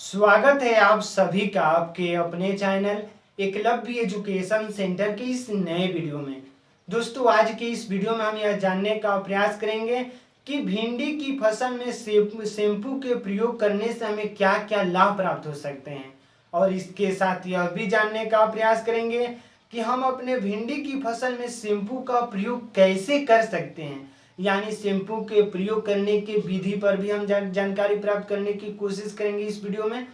स्वागत है आप सभी का आपके अपने चैनल एकलव्य एजुकेशन सेंटर के इस नए वीडियो में। दोस्तों, आज के इस वीडियो में हम यह जानने का प्रयास करेंगे कि भिंडी की फसल में शैम्पू के प्रयोग करने से हमें क्या क्या लाभ प्राप्त हो सकते हैं, और इसके साथ यह भी जानने का प्रयास करेंगे कि हम अपने भिंडी की फसल में शैम्पू का प्रयोग कैसे कर सकते हैं। यानी शैम्पू के प्रयोग करने के विधि पर भी हम जानकारी प्राप्त करने की कोशिश करेंगे इस वीडियो में।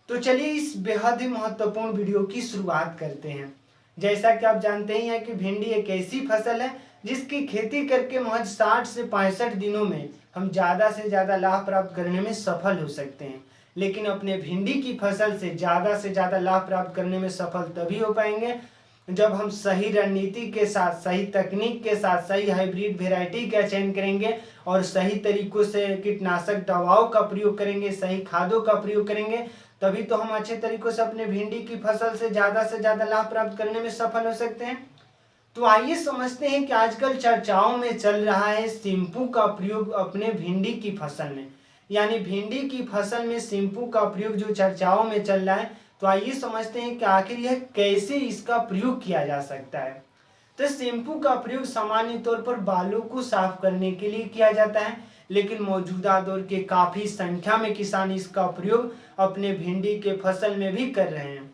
तो चलिए इस बेहद ही महत्वपूर्ण वीडियो की शुरुआत करते हैं। जैसा कि आप जानते ही हैं कि भिंडी एक ऐसी फसल है जिसकी खेती करके महज 60 से 65 दिनों में हम ज़्यादा से ज़्यादा लाभ प्राप्त करने में सफल हो सकते हैं। लेकिन अपने भिंडी की फसल से ज़्यादा लाभ प्राप्त करने में सफल तभी हो पाएंगे जब हम सही रणनीति के साथ, सही तकनीक के साथ, सही हाइब्रिड वेराइटी का चयन करेंगे और सही तरीकों से कीटनाशक दवाओं का प्रयोग करेंगे, सही खादों का प्रयोग करेंगे, तभी तो हम अच्छे तरीकों से अपने भिंडी की फसल से ज़्यादा लाभ प्राप्त करने में सफल हो सकते हैं। तो आइए समझते हैं कि आजकल चर्चाओं में चल रहा है शैम्पू का प्रयोग अपने भिंडी की फसल में। यानी भिंडी की फसल में शैम्पू का प्रयोग जो चर्चाओं में चल रहा है, तो आइए समझते हैं कि आखिर यह कैसे इसका प्रयोग किया जा सकता है। तो शैम्पू का प्रयोग सामान्य तौर पर बालों को साफ करने के लिए किया जाता है, लेकिन मौजूदा दौर के काफ़ी संख्या में किसान इसका प्रयोग अपने भिंडी के फसल में भी कर रहे हैं।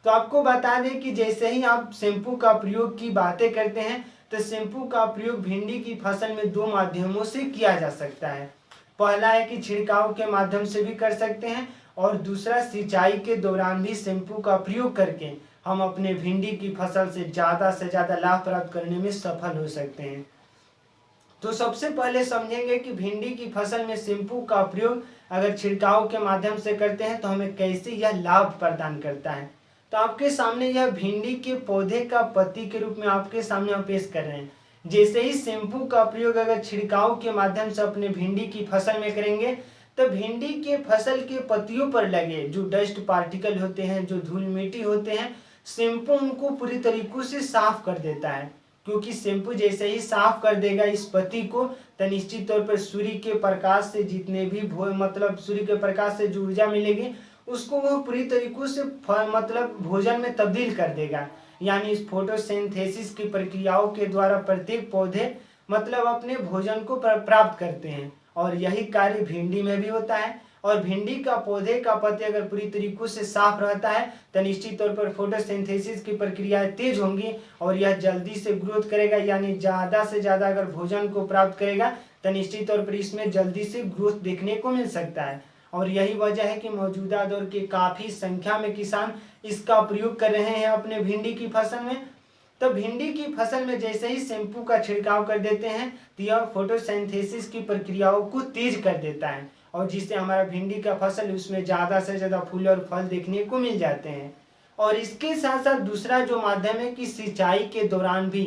तो आपको बता दें कि जैसे ही आप शैम्पू का प्रयोग की बातें करते हैं, तो शैम्पू का प्रयोग भिंडी की फसल में दो माध्यमों से किया जा सकता है। पहला है कि छिड़काव के माध्यम से भी कर सकते हैं, और दूसरा सिंचाई के दौरान भी शैम्पू का प्रयोग करके हम अपने भिंडी की फसल से ज़्यादा लाभ प्राप्त करने में सफल हो सकते हैं। तो सबसे पहले समझेंगे कि भिंडी की फसल में शैम्पू का प्रयोग अगर छिड़काव के माध्यम से करते हैं तो हमें कैसे यह लाभ प्रदान करता है। तो आपके सामने यह भिंडी के पौधे का पत्ती के रूप में आपके सामने हम पेश कर रहे हैं। जैसे ही शैम्पू का प्रयोग अगर छिड़काव के माध्यम से अपने भिंडी की फसल में करेंगे, तो भिंडी के फसल के पत्तियों पर लगे जो डस्ट पार्टिकल होते हैं, जो धूल मिट्टी होते हैं, शैम्पू उनको पूरी तरीकों से साफ कर देता है। क्योंकि शैम्पू जैसे ही साफ कर देगा इस पत्ती को, तो निश्चित तौर पर सूर्य के प्रकाश से जितने भी सूर्य के प्रकाश से जो ऊर्जा मिलेगी उसको वह पूरी तरीकों से भोजन में तब्दील कर देगा। यानी इस फोटोसिंथेसिस की प्रक्रियाओं के द्वारा प्रत्येक पौधे अपने भोजन को प्राप्त करते हैं, और यही कार्य भिंडी में भी होता है। और भिंडी का पौधे का पत्ते अगर पूरी तरीकों से साफ रहता है तो निश्चित तौर पर फोटोसिंथेसिस की प्रक्रियाएं तेज होंगी और यह जल्दी से ग्रोथ करेगा। यानी ज़्यादा से ज़्यादा अगर भोजन को प्राप्त करेगा तो निश्चित तौर पर इसमें जल्दी से ग्रोथ देखने को मिल सकता है। और यही वजह है कि मौजूदा दौर के काफ़ी संख्या में किसान इसका प्रयोग कर रहे हैं अपने भिंडी की फसल में। तो भिंडी की फसल में जैसे ही शैम्पू का छिड़काव कर देते हैं तो यह फोटोसिंथेसिस की प्रक्रियाओं को तेज कर देता है, और जिससे हमारा भिंडी का फसल उसमें ज़्यादा से ज़्यादा फूल और फल देखने को मिल जाते हैं। और इसके साथ साथ दूसरा जो माध्यम है कि सिंचाई के दौरान भी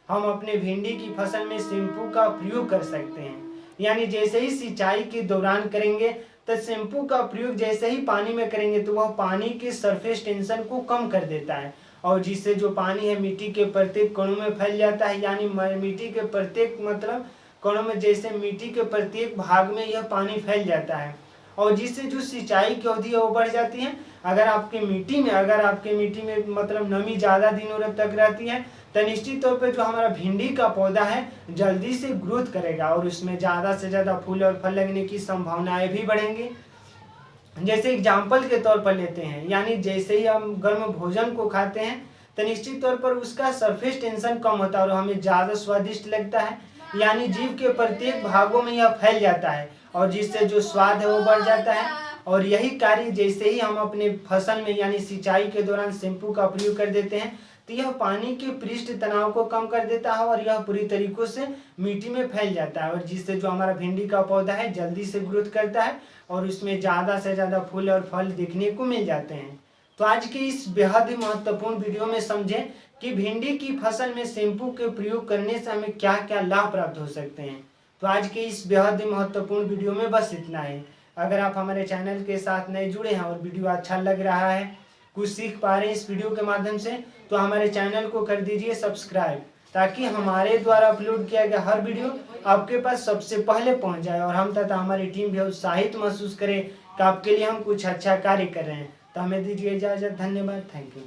हम अपने भिंडी की फसल में शैम्पू का प्रयोग कर सकते हैं। यानी जैसे ही सिंचाई के दौरान करेंगे तो शैम्पू का प्रयोग जैसे ही पानी में करेंगे तो वह पानी के सरफेस टेंशन को कम कर देता है, और जिससे जो पानी है मिट्टी के प्रत्येक कणों में फैल जाता है। यानी मिट्टी के प्रत्येक कणों में, जैसे मिट्टी के प्रत्येक भाग में यह पानी फैल जाता है, और जिससे जो सिंचाई की अवधि है वो बढ़ जाती है। अगर आपके मिट्टी में नमी ज़्यादा दिनों तक रहती है तो निश्चित तौर पर जो हमारा भिंडी का पौधा है जल्दी से ग्रोथ करेगा और उसमें ज़्यादा से ज़्यादा फूल और फल लगने की संभावनाएं भी बढ़ेंगी। जैसे एग्जाम्पल के तौर पर लेते हैं, यानी जैसे ही हम गर्म भोजन को खाते हैं तो निश्चित तौर पर उसका सरफेस टेंशन कम होता है और हमें ज़्यादा स्वादिष्ट लगता है। यानी जीभ के प्रत्येक भागों में यह फैल जाता है और जिससे जो स्वाद है वो बढ़ जाता है। और यही कार्य जैसे ही हम अपने फसल में यानी सिंचाई के दौरान शैम्पू का प्रयोग कर देते हैं तो यह पानी के पृष्ठ तनाव को कम कर देता है और यह पूरी तरीकों से मिट्टी में फैल जाता है, और जिससे जो हमारा भिंडी का पौधा है जल्दी से ग्रोथ करता है और उसमें ज़्यादा से ज़्यादा फूल और फल दिखने को मिल जाते हैं। तो आज के इस बेहद ही महत्वपूर्ण वीडियो में समझें कि भिंडी की फसल में शैम्पू के प्रयोग करने से हमें क्या क्या लाभ प्राप्त हो सकते हैं। तो आज के इस बेहद ही महत्वपूर्ण वीडियो में बस इतना ही। अगर आप हमारे चैनल के साथ नए जुड़े हैं और वीडियो अच्छा लग रहा है, कुछ सीख पा रहे हैं इस वीडियो के माध्यम से, तो हमारे चैनल को कर दीजिए सब्सक्राइब, ताकि हमारे द्वारा अपलोड किया गया हर वीडियो आपके पास सबसे पहले पहुंच जाए और हम तथा हमारी टीम भी उत्साहित महसूस करे कि आपके लिए हम कुछ अच्छा कार्य कर रहे हैं। तो हमें दीजिए इजाज़त। धन्यवाद। Thank you.